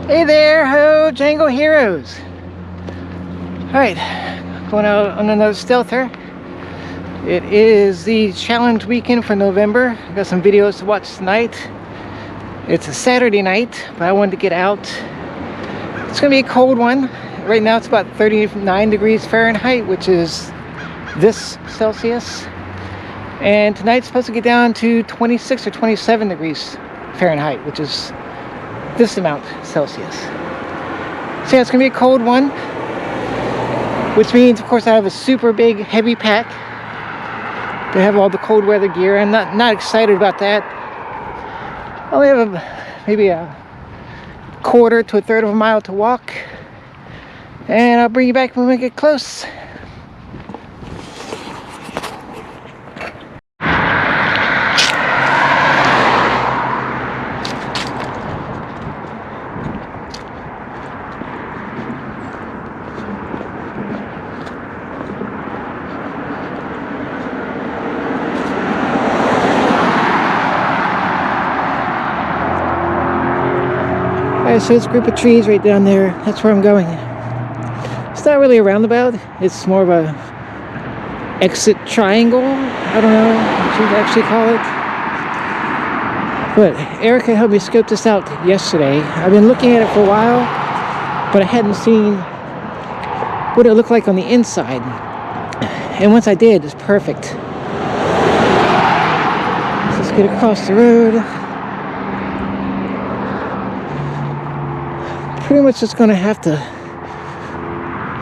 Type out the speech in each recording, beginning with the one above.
Hey there, ho, Django Heroes! Alright, going out on another stealther. It is the challenge weekend for November. I got some videos to watch tonight. It's a Saturday night, but I wanted to get out. It's going to be a cold one. Right now it's about 39 degrees Fahrenheit, which is this Celsius. And tonight's supposed to get down to 26 or 27 degrees Fahrenheit, which is this amount Celsius. So yeah, it's gonna be a cold one, which means of course I have a super big heavy pack to have all the cold weather gear. I'm not excited about that. I only have maybe a quarter to a third of a mile to walk, and I'll bring you back when we get close. So this group of trees right down there, that's where I'm going. It's not really a roundabout, it's more of a exit triangle. I don't know what you'd actually call it. But Erica helped me scope this out yesterday. I've been looking at it for a while, but I hadn't seen what it looked like on the inside. And once I did, it's perfect. So let's get across the road. Pretty much just going to have to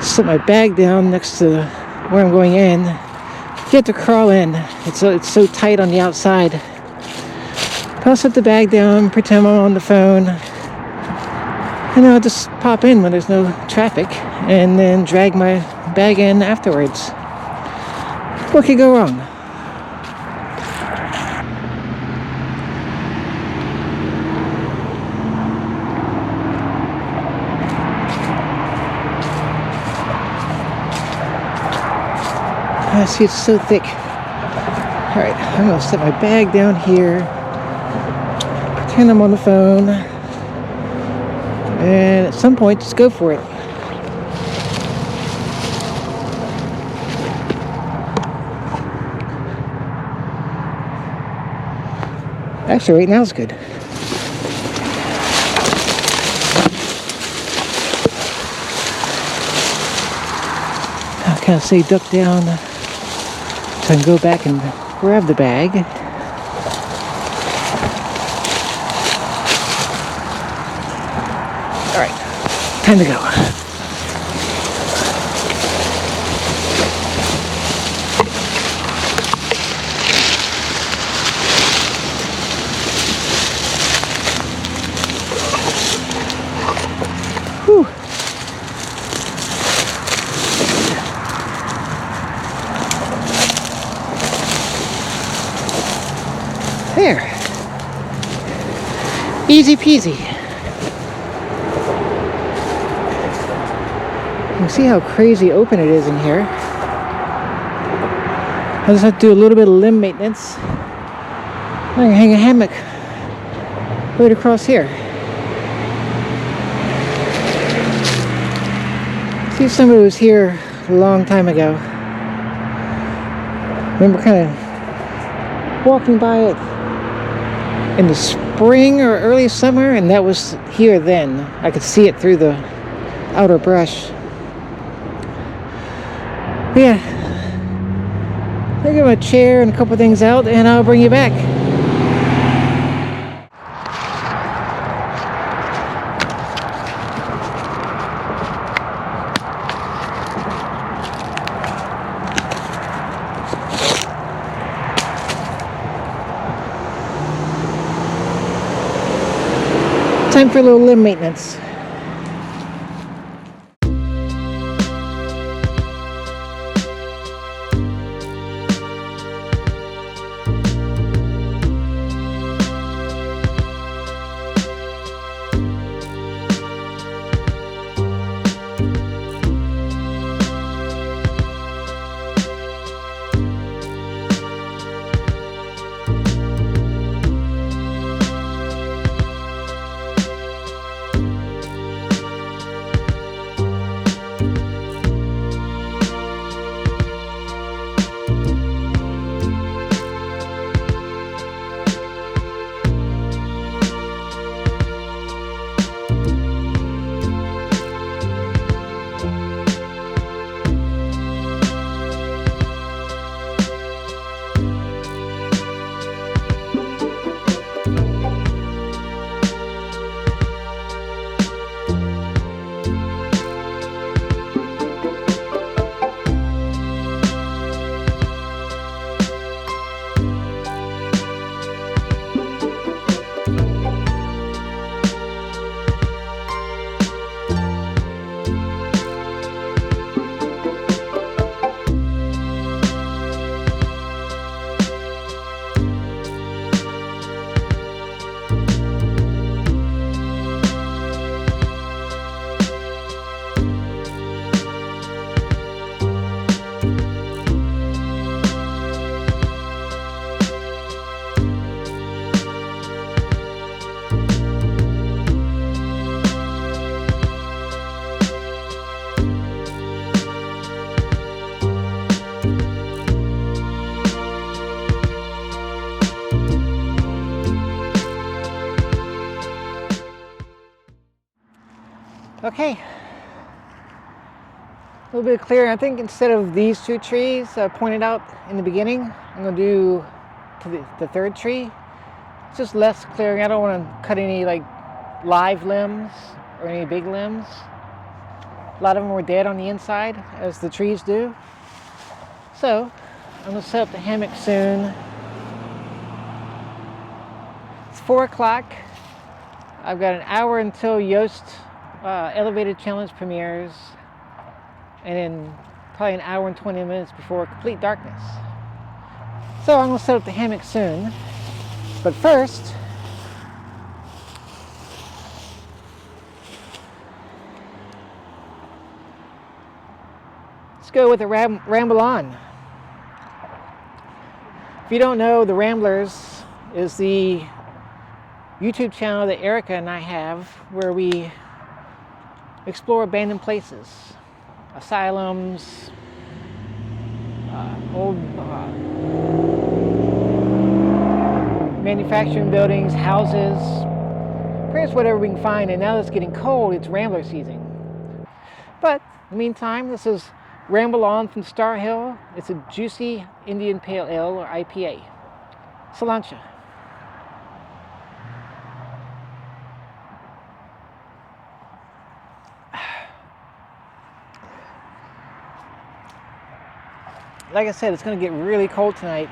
set my bag down next to where I'm going in. You have to crawl in. It's so tight on the outside. But I'll set the bag down, pretend I'm on the phone, and I'll just pop in when there's no traffic, and then drag my bag in afterwards. What could go wrong? I see it's so thick. Alright, I'm going to set my bag down here. Pretend I'm on the phone. And at some point, just go for it. Actually, right now is good. I'll kind of say duck down so I can go back and grab the bag. Alright, time to go. Whew. There. Easy peasy. You can see how crazy open it is in here. I just have to do a little bit of limb maintenance. I can hang a hammock right across here. See, somebody was here a long time ago. Remember kind of walking by it in the spring or early summer, and that was here then. I could see it through the outer brush. But yeah, I'll get my chair and a couple things out, and I'll bring you back. time for a little limb maintenance. Okay, a little bit clearer. I think instead of these two trees I pointed out in the beginning, I'm going to do to the third tree. It's just less clearing. I don't want to cut any like live limbs or any big limbs. A lot of them were dead on the inside, as the trees do. So I'm going to set up the hammock soon. It's 4 o'clock. I've got an hour until Yoast Elevated Challenge premieres, and then probably an hour and 20 minutes before complete darkness. So I'm going to set up the hammock soon, but first let's go with the Ramble On. If you don't know, the Ramblers is the YouTube channel that Erica and I have, where we explore abandoned places, asylums, old manufacturing buildings, houses, pretty much whatever we can find. And now that it's getting cold, it's Rambler season. But in the meantime, this is Ramble On from Star Hill. It's a juicy Indian Pale Ale, or IPA. Cilantro. Like I said, it's going to get really cold tonight.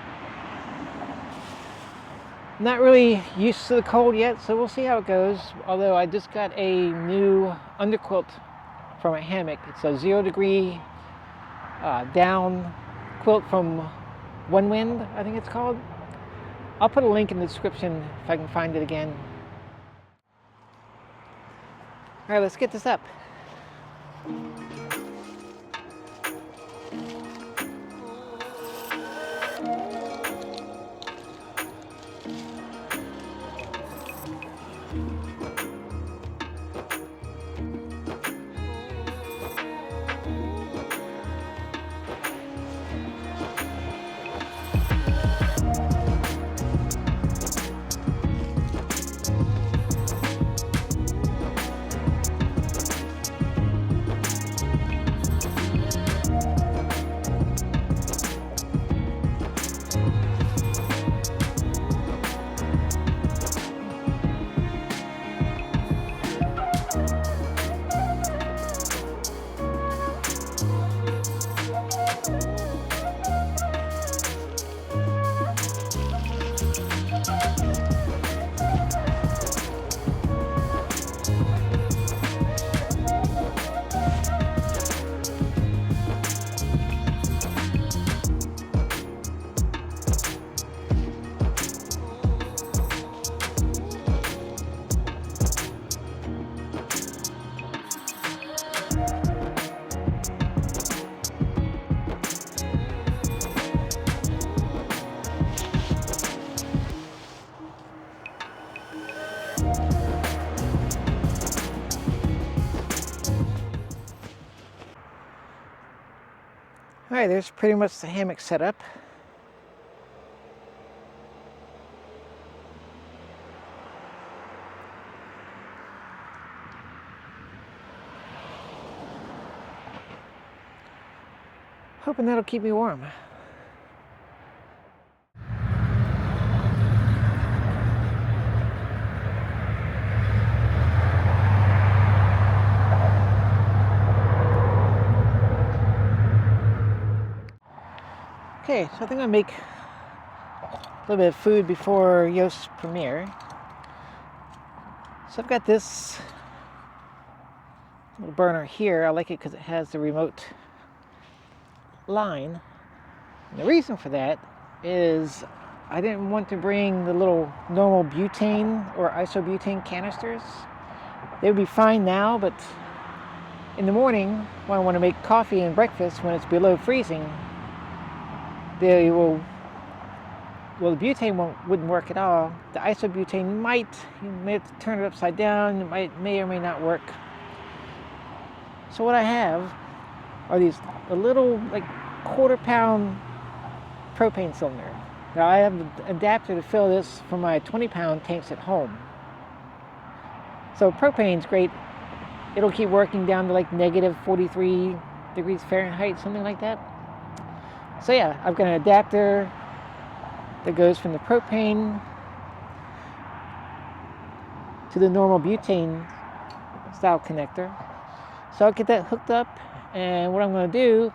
Not really used to the cold yet, so we'll see how it goes. Although I just got a new underquilt for my hammock. It's a 0 degree down quilt from OneWind, I think it's called. I'll put a link in the description if I can find it again. All right, let's get this up. Alright, there's pretty much the hammock set up. Hoping that'll keep me warm. Okay, so I think I'll make a little bit of food before Yoast premiere. So I've got this little burner here. I like it because it has the remote line. And the reason for that is I didn't want to bring the little normal butane or isobutane canisters. They would be fine now, but in the morning when I want to make coffee and breakfast when it's below freezing, they will, well, the butane wouldn't work at all. The isobutane you may have to turn it upside down, it may or may not work. So what I have are these a little like quarter-pound propane cylinder. Now I have an adapter to fill this for my 20-pound tanks at home. So propane's great. It'll keep working down to like negative 43 degrees Fahrenheit, something like that. So yeah, I've got an adapter that goes from the propane to the normal butane style connector. So I'll get that hooked up, and what I'm going to do,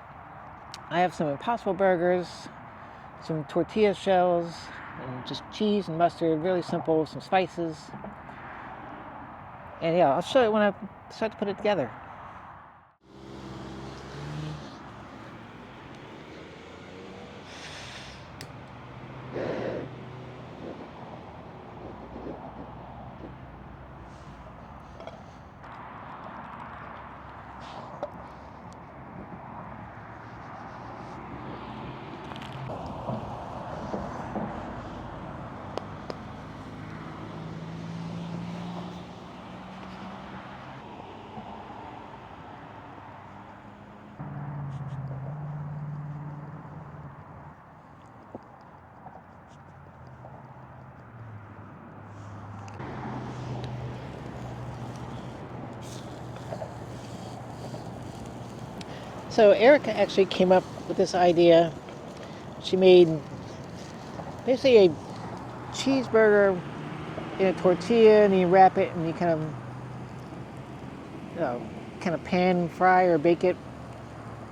I have some Impossible burgers, some tortilla shells, and just cheese and mustard, really simple, some spices. And yeah, I'll show you when I start to put it together. So Erica actually came up with this idea. She made basically a cheeseburger in a tortilla, and you wrap it and you kind of pan fry or bake it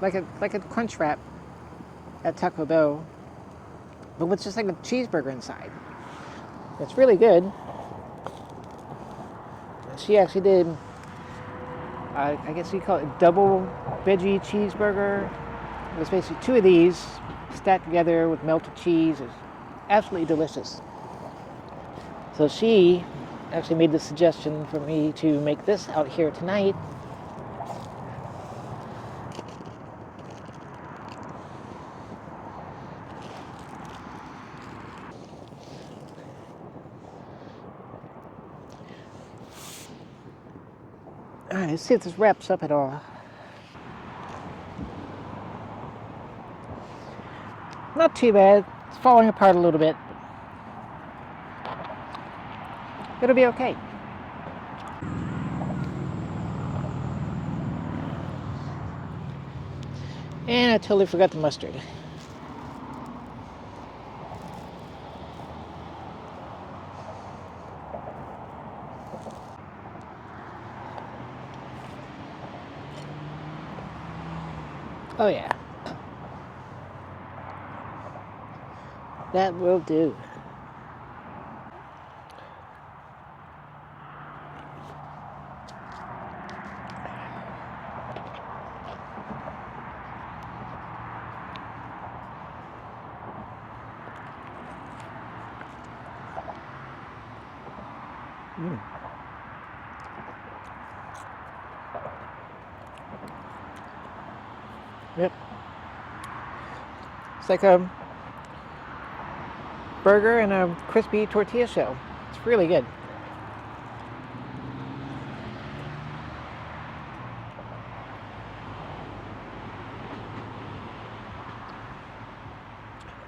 like a crunch wrap at Taco Bell, but with just like a cheeseburger inside. It's really good. She actually did, I guess you call it double veggie cheeseburger. It was basically two of these stacked together with melted cheese. It's absolutely delicious. So she actually made the suggestion for me to make this out here tonight. All right, let's see if this wraps up at all. Not too bad. It's falling apart a little bit. It'll be okay. And I totally forgot the mustard. Oh yeah. That will do. Yep. It's like a burger and a crispy tortilla shell. It's really good.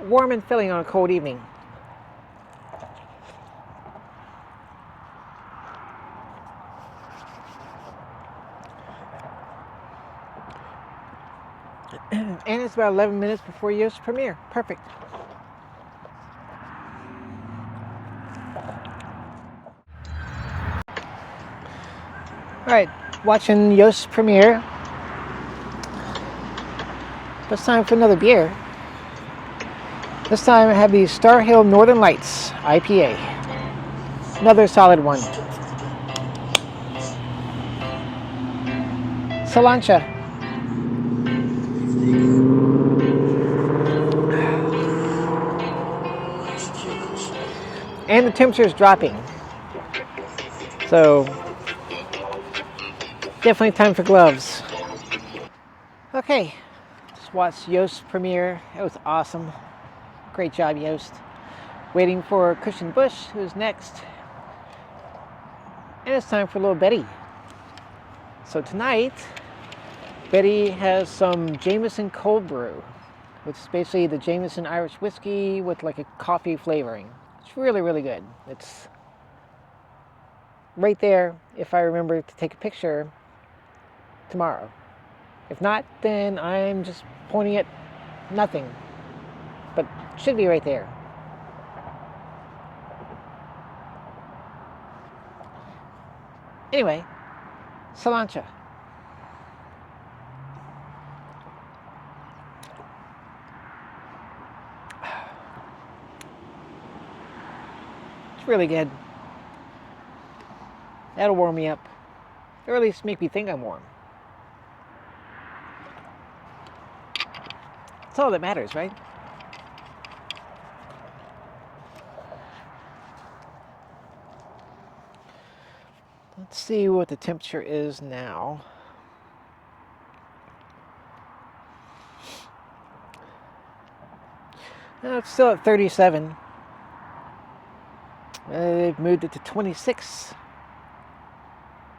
warm and filling on a cold evening. And it's about 11 minutes before Yoast premiere. Perfect. Alright, watching Yoast premiere. It's time for another beer. This time I have the Star Hill Northern Lights IPA. Another solid one. Salancha. And the temperature is dropping. So, definitely time for gloves. Okay, just watched Yoast premiere. It was awesome. Great job, Yoast. Waiting for Kush and Bush, who's next. And it's time for little Betty. So tonight, Betty has some Jameson cold brew, which is basically the Jameson Irish whiskey with like a coffee flavoring. It's really, really good. It's right there if I remember to take a picture tomorrow. If not, then I'm just pointing at nothing. But it should be right there. Anyway, Salancha. It's really good. That'll warm me up. Or at least make me think I'm warm. That's all that matters, right? Let's see what the temperature is now. It's still at 37. They've moved it to 26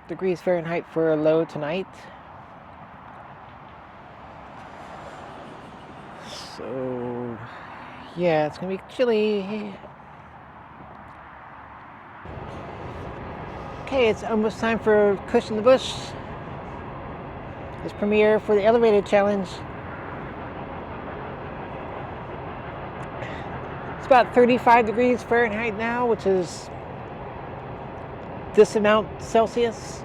degrees Fahrenheit for a low tonight. So, yeah, it's going to be chilly. Okay, it's almost time for Kush and the Bush. His premiere for the Elevated Challenge. It's about 35 degrees Fahrenheit now, which is this amount Celsius.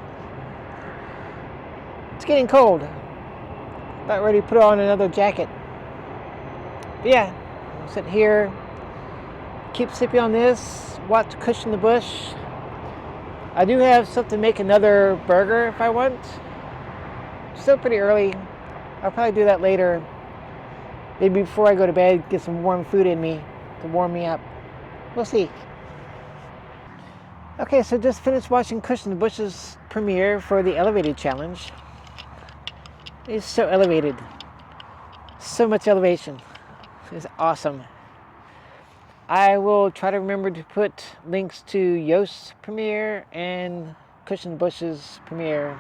It's getting cold. About ready to put on another jacket. But yeah, I'll sit here, keep sipping on this, watch Kush and the Bush. I do have stuff to make another burger if I want. Still pretty early. I'll probably do that later. Maybe before I go to bed, get some warm food in me to warm me up. We'll see. Okay, so just finished watching Kush and the Bush's premiere for the Elevated Challenge. It's so elevated. So much elevation. It's awesome. I will try to remember to put links to Yoast's premiere and Kush and Bush's premiere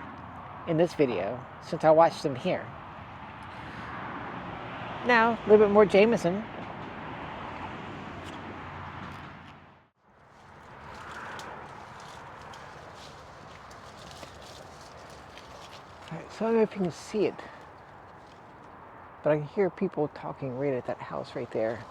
in this video, since I watched them here. Now, a little bit more Jameson. Alright, so I don't know if you can see it, but I can hear people talking right at that house right there.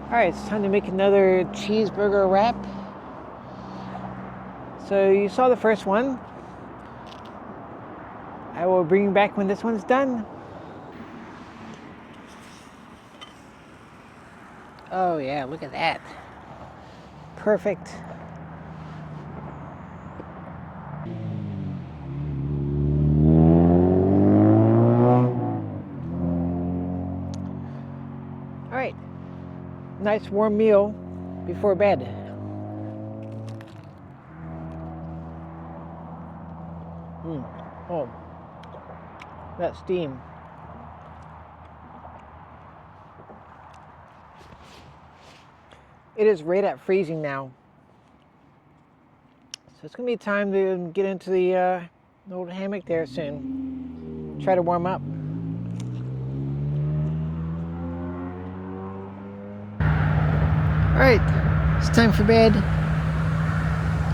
Alright, it's time to make another cheeseburger wrap. So you saw the first one. I will bring you back when this one's done. Oh yeah, look at that. Perfect. nice warm meal before bed. Oh, that steam. It is right at freezing now. So it's gonna be time to get into the old hammock there soon. Try to warm up. Alright, it's time for bed.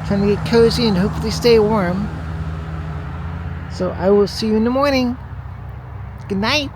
Trying to get cozy and hopefully stay warm. So I will see you in the morning. Good night.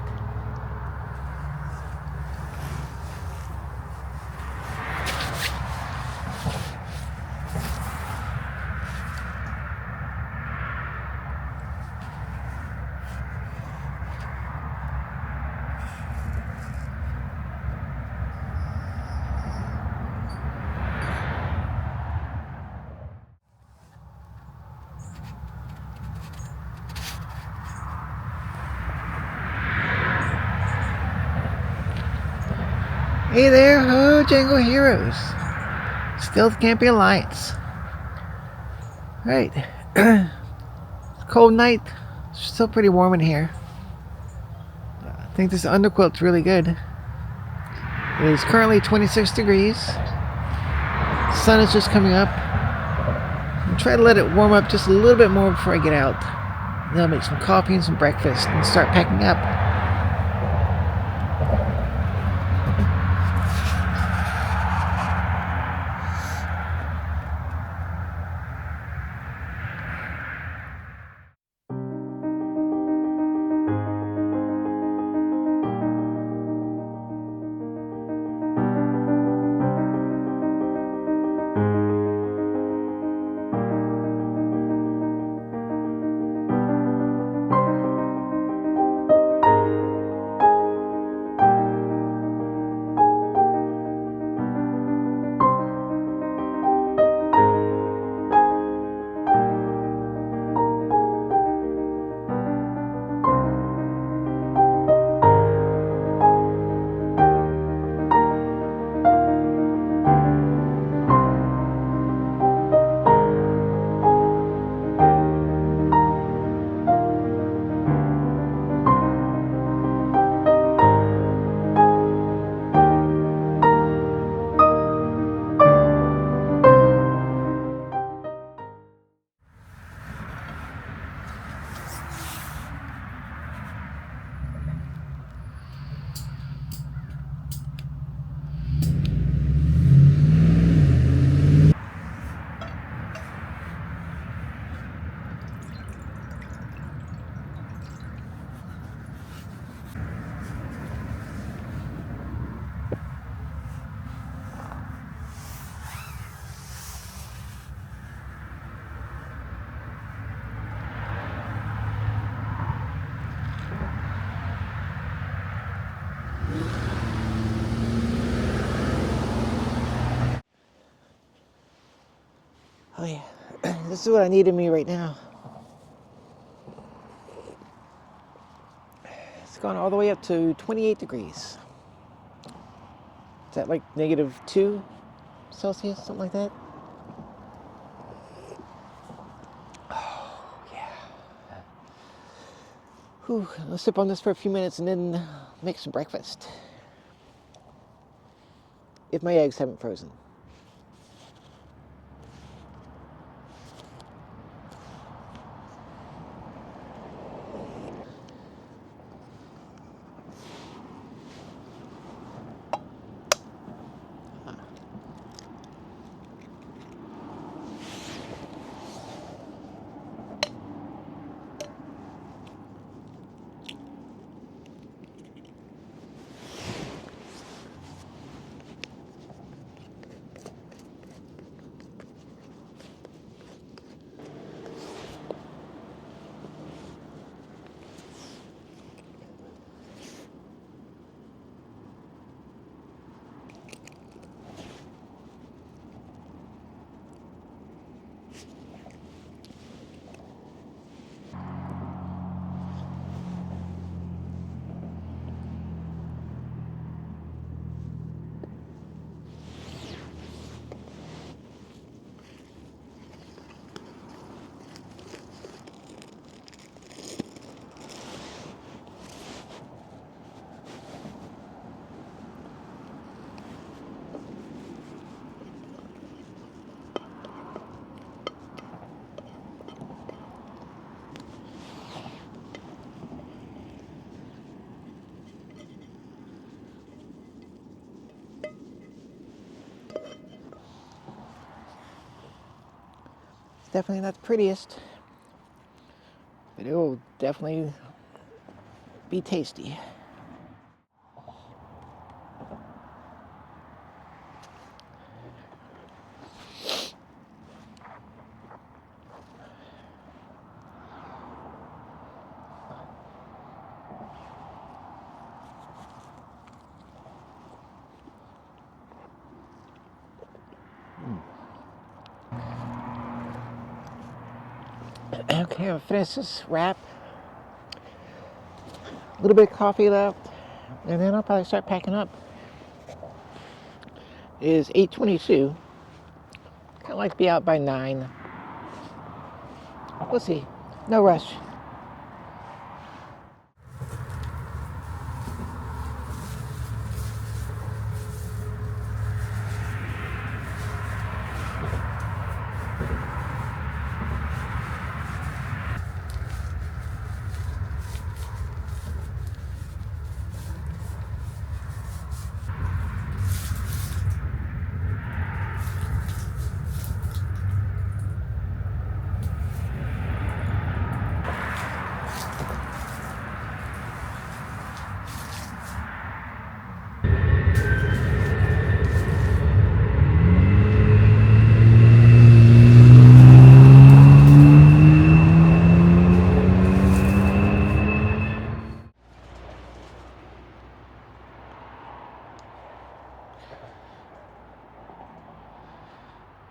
Hey there, ho Django Heroes. Stealth Camping Alliance. Right. Cold night. Still pretty warm in here. I think this underquilt's really good. It is currently 26 degrees. The sun is just coming up. I'll try to let it warm up just a little bit more before I get out. Then I'll make some coffee and some breakfast and start packing up. Oh yeah, this is what I need in me right now. It's gone all the way up to 28 degrees. Is that like -2 Celsius, something like that? Oh yeah. Whew, let's sip on this for a few minutes and then make some breakfast. If my eggs haven't frozen. It's definitely not the prettiest, but it will definitely be tasty. Okay, I'll finish this wrap. A little bit of coffee left, and then I'll probably start packing up. It is 8:22. Kind of like to be out by 9. We'll see. No rush.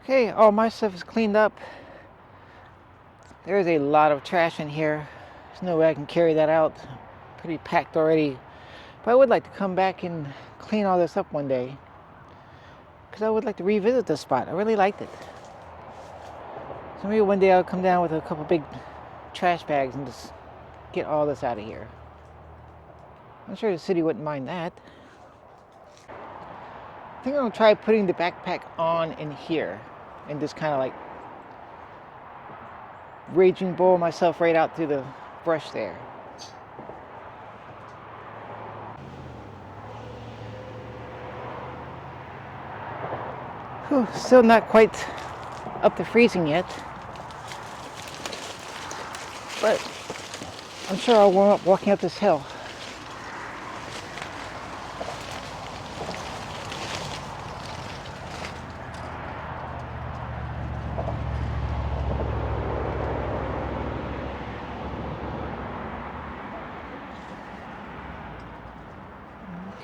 Okay, all my stuff is cleaned up. There's a lot of trash in here. There's no way I can carry that out. Pretty packed already. But I would like to come back and clean all this up one day, because I would like to revisit this spot. I really liked it. So maybe one day I'll come down with a couple big trash bags and just get all this out of here. I'm sure the city wouldn't mind that. I think I'm gonna try putting the backpack on in here and just kind of like raging bull myself right out through the brush there. Whew, still not quite up to freezing yet, but I'm sure I'll warm up walking up this hill.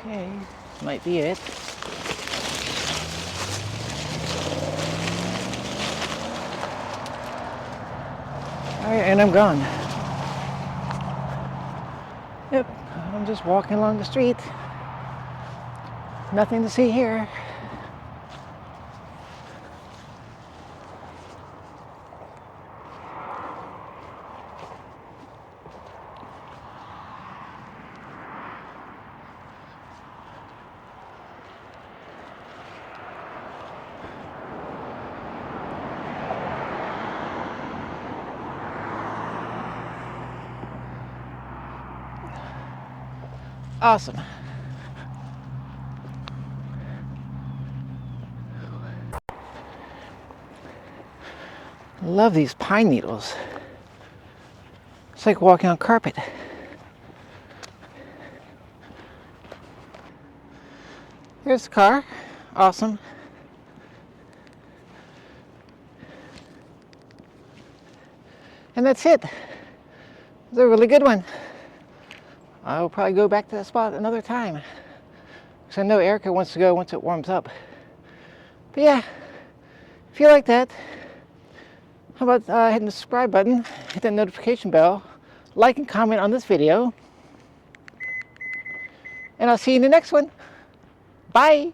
Okay, this might be it. Alright, and I'm gone. Yep, I'm just walking along the street. Nothing to see here. Awesome. Love these pine needles. It's like walking on carpet. Here's the car. Awesome. And that's it. It's a really good one. I'll probably go back to that spot another time, because I know Erica wants to go once it warms up. But yeah, if you like that, how about hitting the subscribe button, hit that notification bell, like and comment on this video, and I'll see you in the next one. Bye!